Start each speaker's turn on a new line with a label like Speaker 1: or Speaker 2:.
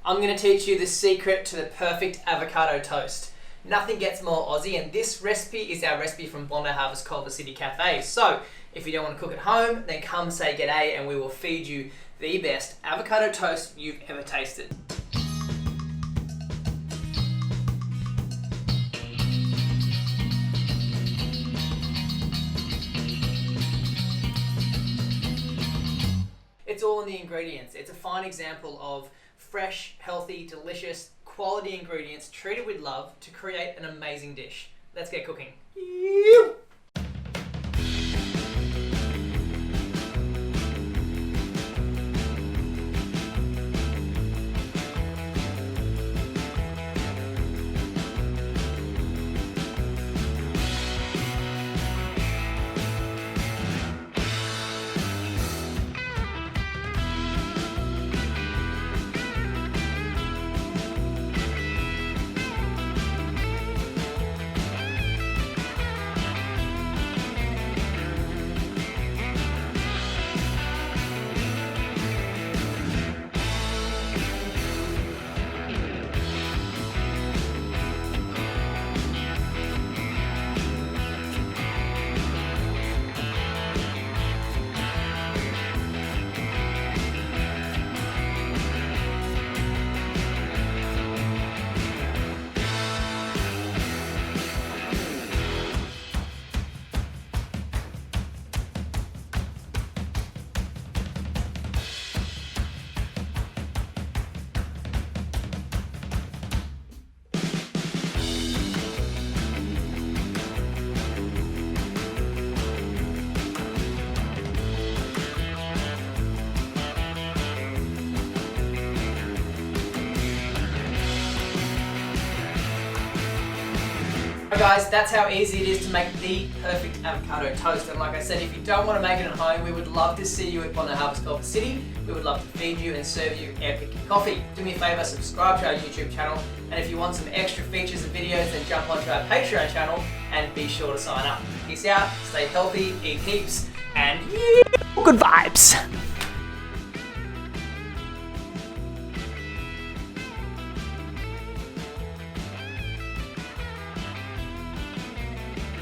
Speaker 1: I'm going to teach you the secret to the perfect avocado toast. Nothing gets more Aussie, and this recipe is our recipe from Bondi Harvest Culver City Cafe. So, if you don't want to cook at home, then come say g'day and we will feed you the best avocado toast you've ever tasted. It's all in the ingredients. It's a fine example of fresh, healthy, delicious, quality ingredients treated with love to create an amazing dish. Let's get cooking. Guys, that's how easy it is to make the perfect avocado toast. And like I said, if you don't want to make it at home, we would love to see you at Bondi Harvest Culver City. We would love to feed you and serve you epic coffee. Do me a favour, subscribe to our YouTube channel, and if you want some extra features and videos, then jump onto our Patreon channel and be sure to sign up. Peace out, stay healthy, eat heaps, and good vibes!